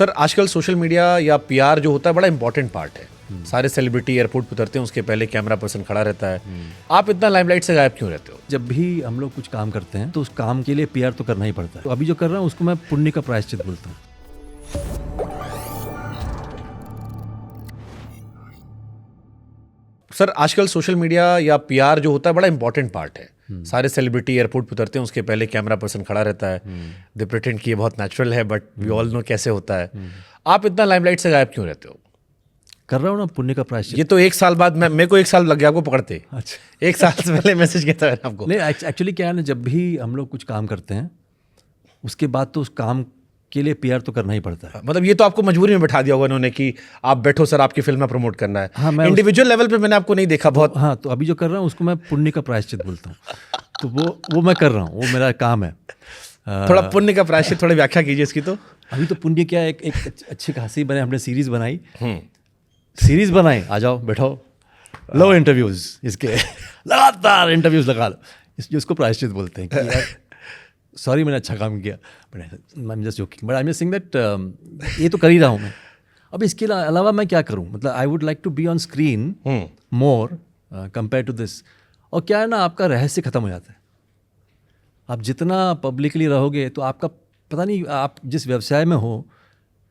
Sir आजकल social media या PR जो होता है बड़ा इंपॉर्टेंट पार्ट है। सारे सेलिब्रिटी एयरपोर्ट पे उतरते हैं, उसके पहले कैमरा पर्सन खड़ा रहता है। आप इतना लाइमलाइट से गायब क्यों रहते हो? जब भी हम लोग कुछ काम करते हैं तो उस काम के लिए पीआर तो करना ही पड़ता है। तो अभी जो कर रहा हूँ उसको मैं पुण्य का प्रायश्चित बोलता हूँ। सर आजकल सोशल मीडिया या पीआर जो होता है बड़ा इंपॉर्टेंट पार्ट है। सारे सेलिब्रिटी एयरपोर्ट पे उतरते हैं, उसके पहले कैमरा पर्सन खड़ा रहता है। दे प्रिटेंड कि ये बहुत नेचुरल है, बट वी ऑल नो कैसे होता है। आप इतना लाइमलाइट से गायब क्यों रहते हो? कर रहा हूँ ना पुण्य का प्रायश्चित। ये तो एक साल बाद मेरे को 1 साल लग गया आपको पकड़ते। अच्छा, 1 साल से पहले मैसेज किया था मैंने आपको। नहीं एक्चुअली क्या है ना, जब भी हम लोग कुछ काम करते हैं उसके बाद तो उस काम के लिए पीआर तो करना ही पड़ता है। मतलब ये तो आपको मजबूरी में बैठा दिया होगा उन्होंने कि आप बैठो सर, आपकी फिल्म में प्रमोट करना है। हाँ, मैं इंडिविजुअल लेवल पे मैंने आपको नहीं देखा बहुत। हाँ, तो अभी जो कर रहा हूँ उसको मैं पुण्य का प्रायश्चित बोलता हूँ। तो वो मैं कर रहा हूँ, वो मेरा काम है। थोड़ा पुण्य का प्रायश्चित, थोड़ी व्याख्या कीजिए इसकी। तो अभी तो पुण्य क्या, एक अच्छी खासी बने, हमने सीरीज बनाई। आ जाओ बैठो, लो इंटरव्यूज, इसके लगातार इंटरव्यूज लगा लो। इसको प्रायश्चित बोलते हैं कि यार सॉरी मैंने अच्छा काम किया, but I am just joking, but I am saying that ये तो कर ही रहा हूँ मैं। अब इसके अलावा मैं क्या करूँ? मतलब I would like to be on screen more compare to this. और क्या है ना, आपका रहस्य खत्म हो जाता है। आप जितना पब्लिकली रहोगे तो आपका पता नहीं, आप जिस व्यवसाय में हो,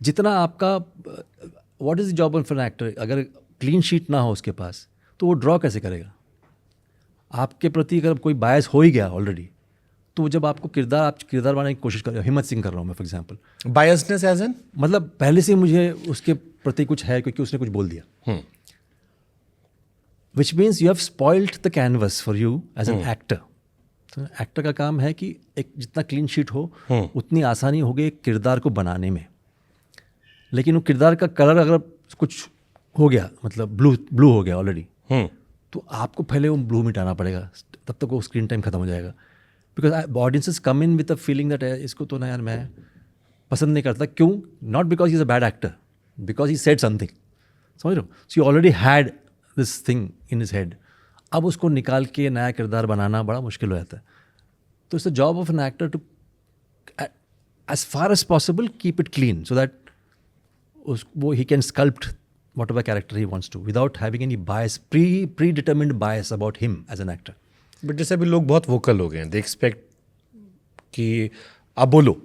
जितना आपका what is the job of an actor, अगर क्लीन शीट ना हो उसके पास तो वो ड्रॉ कैसे करेगा? आपके प्रति अगर कोई बायस हो ही गया ऑलरेडी, तो जब आपको आप किरदार बनाने की कोशिश कर रहे हो, हिम्मत सिंह कर रहा हूँ मैं for example, biasness as an, मतलब पहले से मुझे उसके प्रति कुछ है क्योंकि उसने कुछ बोल दिया, which means you have spoiled the canvas for you as an actor. तो एक्टर का काम है कि एक जितना क्लीन शीट हो उतनी आसानी होगी एक किरदार को बनाने में। लेकिन वो किरदार का कलर अगर कुछ हो गया, मतलब ब्लू हो गया ऑलरेडी, तो आपको पहले वो ब्लू मिटाना पड़ेगा, तब तक वो स्क्रीन टाइम खत्म हो जाएगा। Because audiences come in with a feeling that इसको तो ना यार मैं पसंद नहीं करता। क्यों? Not because he is a bad actor, because he said something, समझ रहे हो? So you already had this thing in his head. अब उसको निकाल के नया किरदार बनाना बड़ा मुश्किल हो जाता है। तो it's the job of an actor to as far as possible keep it clean so that वो he can sculpt whatever character he wants to without having any bias, predetermined bias about him as an actor. But जैसे अभी लोग बहुत vocal हो गए हैं, they expect कि आप बोलो,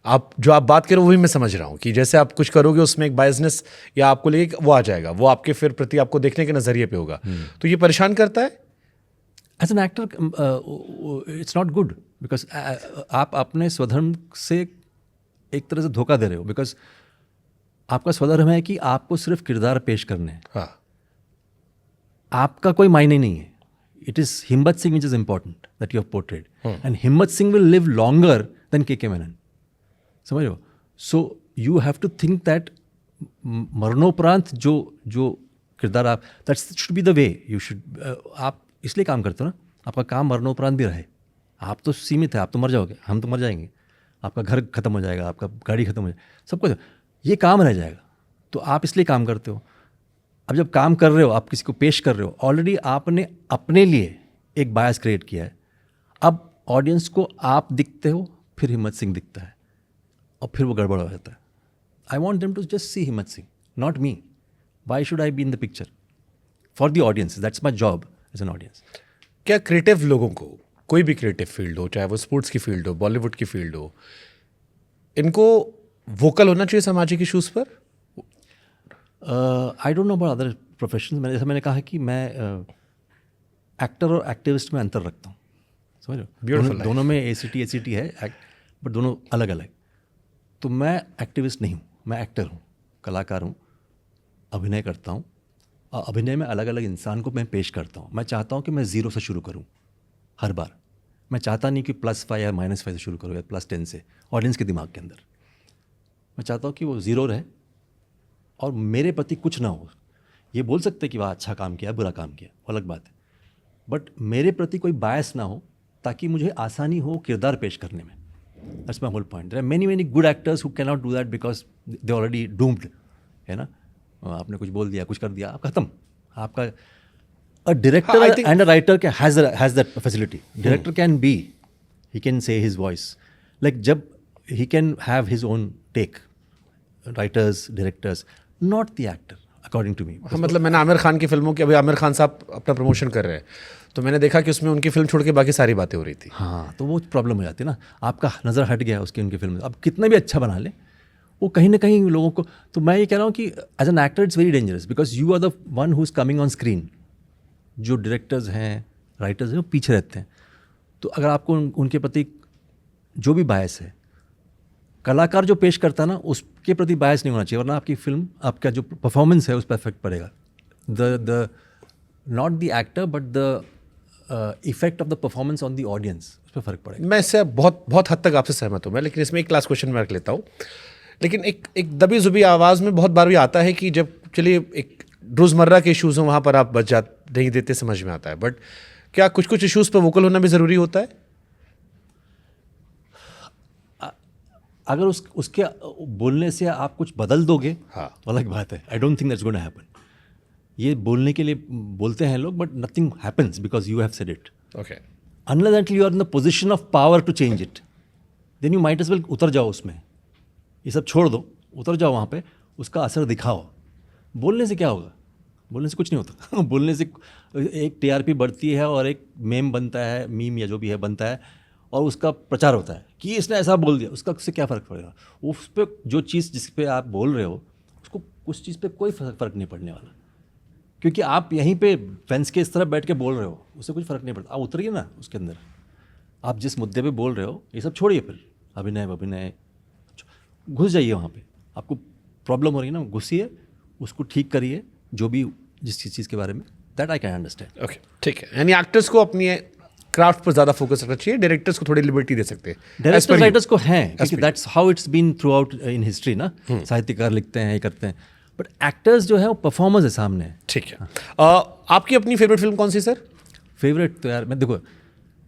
आप जो आप बात करो वही मैं समझ रहा हूँ कि जैसे आप कुछ करोगे उसमें एक बायसनेस या आपको लेके वो आ जाएगा, वो आपके फिर प्रति आपको देखने के नज़रिए पे होगा। तो ये परेशान करता है as an actor. It's not good because आप अपने स्वधर्म से एक तरह से धोखा दे रहे हो। बिकॉज आपका स्वधर्म है कि आपको सिर्फ किरदार पेश करने हैं। हाँ, आपका कोई मायने नहीं है। It is Himmat Singh which is important that you have portrayed, and Himmat Singh will live longer than K Menon, समझ लो। So you have to think that मरणोपरांत जो किरदार आप, that should be the way you should. आप इसलिए काम करते हो ना, आपका काम मरणोपरांत भी रहे। आप तो सीमित है, आप तो मर जाओगे, हम तो मर जाएंगे, आपका घर खत्म हो जाएगा, आपका गाड़ी खत्म हो जाएगा, सब कुछ, ये काम रह जाएगा। तो आप इसलिए काम करते हो। अब जब काम कर रहे हो, आप किसी को पेश कर रहे हो, ऑलरेडी आपने अपने लिए एक बायस क्रिएट किया है। अब ऑडियंस को आप दिखते हो, फिर हिम्मत सिंह दिखता है, और फिर वो गड़बड़ हो जाता है। I want them to just see Himmat Singh, not me. Why should I be in the picture? For the audience, that's my job as an audience. क्या क्रिएटिव लोगों को, कोई भी क्रिएटिव फील्ड हो, चाहे वो स्पोर्ट्स की फील्ड हो, बॉलीवुड की फील्ड हो, इनको वोकल होना चाहिए सामाजिक इशूज़ पर? I don't know about other profession. मैंने कहा है कि मैं एक्टर और एक्टिविस्ट में अंतर रखता हूँ, समझ लो। दोनों में ACT है, बट दोनों अलग अलग। तो मैं एक्टिविस्ट नहीं हूँ, मैं एक्टर हूँ, कलाकार हूँ, अभिनय करता हूँ। और अभिनय में अलग अलग इंसान को मैं पेश करता हूँ। मैं चाहता हूँ कि मैं ज़ीरो से शुरू करूँ हर बार। मैं चाहता नहीं कि +5 या -5 से शुरू करूँ या +10 से, ऑडियंस के दिमाग के अंदर। मैं चाहता हूँ कि वो ज़ीरो रहे और मेरे प्रति कुछ ना हो। ये बोल सकते कि वह अच्छा काम किया, बुरा काम किया, अलग बात है, बट मेरे प्रति कोई बायस ना हो, ताकि मुझे आसानी हो किरदार पेश करने में। That's my whole point. There are many good actors who can not do that because they already doomed, है ना। आपने कुछ बोल दिया, कुछ कर दिया, आप खत्म। आपका a director and a writer has that facility. Director can be, he can say his voice, like जब he can have his own take, writers, directors, not the actor according to me. हाँ, मतलब मैंने आमिर खान की फिल्मों की, अभी आमिर खान साहब अपना प्रमोशन कर रहे हैं, तो मैंने देखा कि उसमें उनकी फिल्म छोड़ के बाकी सारी बातें हो रही थी। हाँ, तो वो प्रॉब्लम हो जाती है ना, आपका नज़र हट गया उसकी उनकी फिल्म। अब कितना भी अच्छा बना ले, वो कहीं ना कहीं लोगों को, तो मैं ये कह रहा हूँ कि as an actor it's very dangerous because you are the one who is coming on screen. जो डायरेक्टर्स हैं, राइटर्स हैं, वो पीछे रहते हैं। तो अगर आपको उनके प्रति जो भी बायस है, कलाकार जो पेश करता है ना, उसके प्रति बायस नहीं होना चाहिए, वरना आपकी फिल्म, आपका जो परफॉर्मेंस है उस पर इफेक्ट पड़ेगा। The not the actor but the effect of the performance on the audience, उस पर फ़र्क पड़ेगा। मैं इससे बहुत बहुत हद तक आपसे सहमत हूँ मैं, लेकिन इसमें एक लास्ट क्वेश्चन मैं रख लेता हूँ। लेकिन एक दबी जुबी आवाज़ में बहुत बार भी आता है कि जब चलिए एक रोज़मर्रा के इशूज़ हों वहाँ पर आप बच जा नहीं देते, समझ में आता है, बट क्या कुछ कुछ इशूज़ पर वोकल होना भी ज़रूरी होता है? अगर उसके बोलने से आप कुछ बदल दोगे, हाँ, तो अलग बात है। I don't think that's gonna happen. ये बोलने के लिए बोलते हैं लोग, but nothing happens because you have said it. Okay, unless until you are in the position of power to change it, then you might as well उतर जाओ उसमें, ये सब छोड़ दो, उतर जाओ वहाँ पे, उसका असर दिखाओ। बोलने से क्या होगा? बोलने से कुछ नहीं होता। बोलने से एक टीआरपी बढ़ती है और एक मेम बनता है, मीम या जो भी है बनता है, और उसका प्रचार होता है कि इसने ऐसा बोल दिया, उसका उससे क्या फ़र्क पड़ेगा? उस पर जो चीज़ जिस पे आप बोल रहे हो, उसको उस चीज़ पे कोई फ़र्क नहीं पड़ने वाला, क्योंकि आप यहीं पे फेंस के इस तरफ बैठ के बोल रहे हो, उससे कुछ फ़र्क नहीं पड़ता। आप उतरिए ना उसके अंदर, आप जिस मुद्दे पे बोल रहे हो ये सब छोड़िए, फिर अभिनय घुस जाइए वहाँ पे। आपको प्रॉब्लम हो रही है ना, घुसिए, उसको ठीक करिए, जो भी जिस चीज़ के बारे में, that I can understand. Okay, ठीक है। यानी एक्टर्स को अपनी क्राफ्ट पर ज़्यादा फोकस रखना चाहिए, डायरेक्टर्स को थोड़ी लिबर्टी दे सकते हैं। डायरेक्टर्स राइटर्स को हैं, क्योंकि that's how it's been throughout in history ना। साहित्यकार लिखते हैं, ये करते हैं, बट एक्टर्स जो है वो परफॉर्मर्स है सामने। ठीक है। आपकी अपनी फेवरेट फिल्म कौन सी सर? फेवरेट तो यार मैं देखो,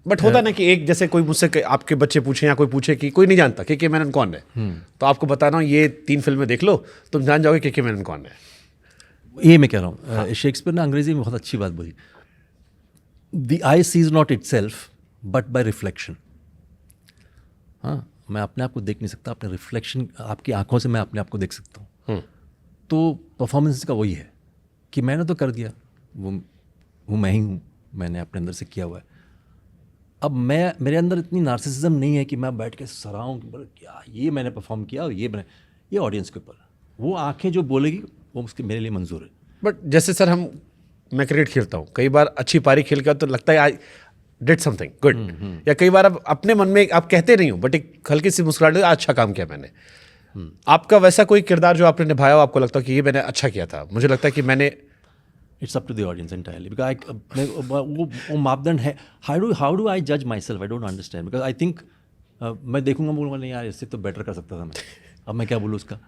बट होता ना कि एक जैसे कोई मुझसे आपके बच्चे पूछें या कोई पूछे कि कोई नहीं जानता के मेनन कौन है, तो आपको बताना ये 3 फिल्में देख लो, तुम जान जाओगे के मेनन कौन है। ये मैं कह रहा हूँ, शेक्सपियर ने अंग्रेजी में बहुत अच्छी बात बोली, the eye sees not itself but by reflection. हाँ, मैं अपने आप को देख नहीं सकता, अपने रिफ्लेक्शन, आपकी आंखों से मैं अपने आप को देख सकता हूँ। तो परफॉर्मेंस का वही है कि मैंने तो कर दिया, वो मैं ही हूँ, मैंने अपने अंदर से किया हुआ है। अब मेरे अंदर इतनी नार्सिसिज्म नहीं है कि मैं बैठ के सराहूँ कि बोले क्या ये मैंने परफॉर्म किया और ये ऑडियंस के ऊपर, वो आंखें जो बोलेगी वो उसके मेरे लिए मंजूर है। बट जैसे सर मैं क्रिकेट खेलता हूँ, कई बार अच्छी पारी खेल कर तो लगता है आई डिड समथिंग गुड, या कई बार अब अपने मन में आप कहते नहीं हो बट एक हल्की सी मुस्कुराहट, अच्छा काम किया मैंने। आपका वैसा कोई किरदार जो आपने निभाया हो, आपको लगता है कि ये मैंने अच्छा किया था? मुझे लगता है कि मैंने, it's up to the audience entirely, because वो मापदंड है। हाउ डू आई जज myself? I don't understand, because I think मैं देखूंगा, बोलूँगा नहीं यार इससे तो बेटर कर सकता था मैं, अब मैं क्या बोलूँ उसका,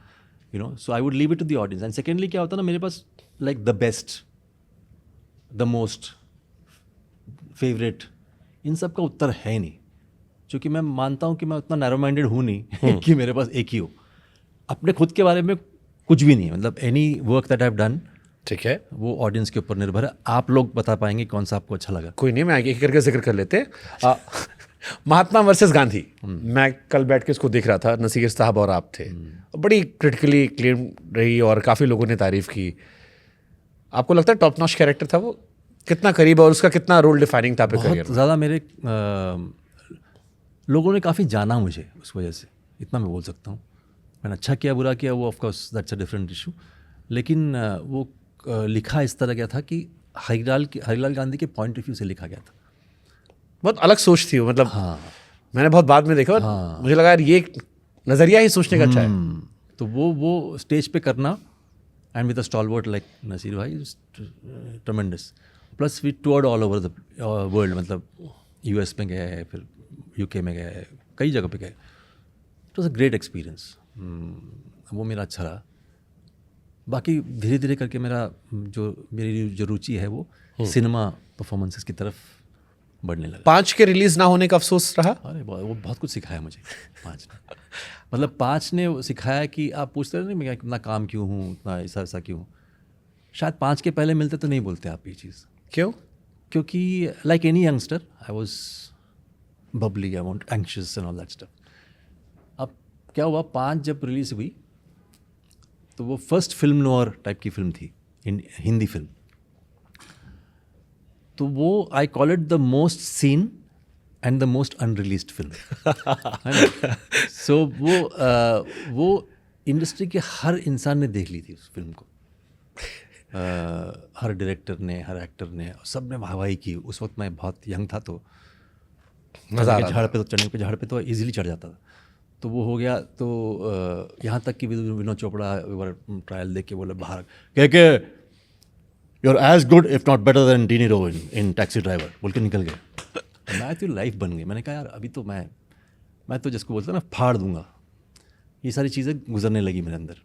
you know. So I would leave it to the audience. And secondly क्या होता है ना, मेरे पास like the best, the most, favourite, इन सब का उत्तर है नहीं, क्योंकि मैं मानता हूँ कि मैं उतना नैरो माइंडेड हूँ नहीं कि मेरे पास एक ही हो। अपने खुद के बारे में कुछ भी नहीं, मतलब any work that I have done, ठीक है, वो ऑडियंस के ऊपर निर्भर है। आप लोग बता पाएंगे कौन सा आपको अच्छा लगा। कोई नहीं, मैं आगे एक करके जिक्र कर लेते हैं। महात्मा वर्सेस गांधी, मैं कल बैठ के इसको देख रहा था, नसीर साहब और आप थे, बड़ी क्रिटिकली क्लेम रही और काफ़ी लोगों ने तारीफ़ की। आपको लगता है टॉप नॉच कैरेक्टर था वो? कितना करीब और उसका कितना रोल डिफाइनिंग था आपके करियर में? ज़्यादा मेरे लोगों ने काफ़ी जाना मुझे उस वजह से, इतना मैं बोल सकता हूँ। मैंने अच्छा किया बुरा किया वो of course that's a different issue, लेकिन वो लिखा इस तरह गया था कि हरिलाल गांधी के पॉइंट ऑफ व्यू से लिखा गया था। बहुत अलग सोच थी वो, मतलब हाँ, मैंने बहुत बाद में देखा और मुझे लगा यार ये नज़रिया ही सोचने का अच्छा है। तो वो स्टेज पे करना and with a stalwart like Naseer भाई, tremendous. Plus we toured all over the world, मतलब यूएस में गए, फिर यूके में गए, कई जगह पे गए। It was a great experience, वो मेरा अच्छा रहा। बाकी धीरे धीरे करके मेरी जो रुचि है वो सिनेमा परफॉर्मेंसेस की तरफ बढ़ने लगा। 5 के रिलीज़ ना होने का अफसोस रहा? अरे वो बहुत कुछ सिखाया मुझे 5 ने। मतलब 5 ने सिखाया कि आप पूछते रहे मैं इतना काम क्यों हूँ, इतना ऐसा क्यों। शायद 5 के पहले मिलते तो नहीं बोलते आप ये चीज़। क्यों? क्योंकि like any youngster I was bubbly, I want anxious and all that stuff. अब क्या हुआ, 5 जब रिलीज़ हुई तो वो फर्स्ट फिल्म नोयर टाइप की फिल्म थी, हिंदी फिल्म। तो वो I call it the most seen and the most unreleased film, है ना। सो वो इंडस्ट्री के हर इंसान ने देख ली थी उस फिल्म को, हर डायरेक्टर ने, हर एक्टर ने, सब ने वाहवाही की। उस वक्त मैं बहुत यंग था, तो चढ़ने पे झाड़ पे तो इजीली चढ़ जाता था। तो वो हो गया। तो यहाँ तक कि विनोद चोपड़ा ट्रायल देख के बोले बाहर के you are as good if not better than De Niro in Taxi Driver, बोल के निकल गए। मैं तो लाइफ बन गई। मैंने कहा यार अभी तो मैं तो जिसको बोलता ना फाड़ दूंगा, ये सारी चीज़ें गुजरने लगी मेरे अंदर।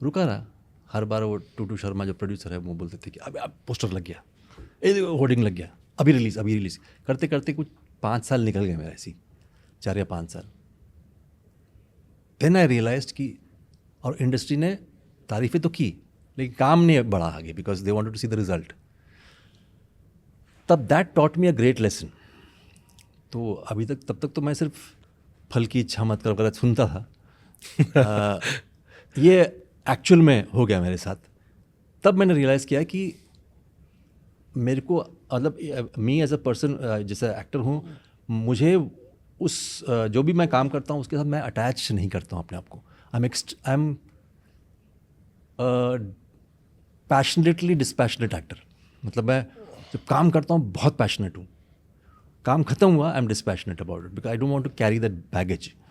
रुका रहा। हर बार वो टूटू शर्मा जो प्रोड्यूसर है वो बोलते थे कि अब पोस्टर लग गया, होर्डिंग लग गया, अभी रिलीज़ करते करते कुछ 5 साल निकल गए मेरे, ऐसी 4 या 5 साल। देन आई रियलाइज्ड कि, और इंडस्ट्री ने तारीफ़ें तो की लेकिन काम नहीं बढ़ा आगे, because they wanted to see the result. तब that taught me a great lesson. तो अभी तक, तब तक तो मैं सिर्फ फल की इच्छा मत कर वगैरह सुनता था। ये एक्चुअल में हो गया मेरे साथ। तब मैंने रियलाइज़ किया कि मेरे को, मतलब मी एज अ पर्सन, जैसे एक्टर हूँ, मुझे उस जो भी मैं काम करता हूँ उसके साथ मैं अटैच नहीं करता हूँ अपने आप को। I am passionately dispassionate actor. मतलब मैं जब काम करता हूँ बहुत पैशनेट हूँ, काम खत्म हुआ I am dispassionate about it, because I don't want to carry that baggage.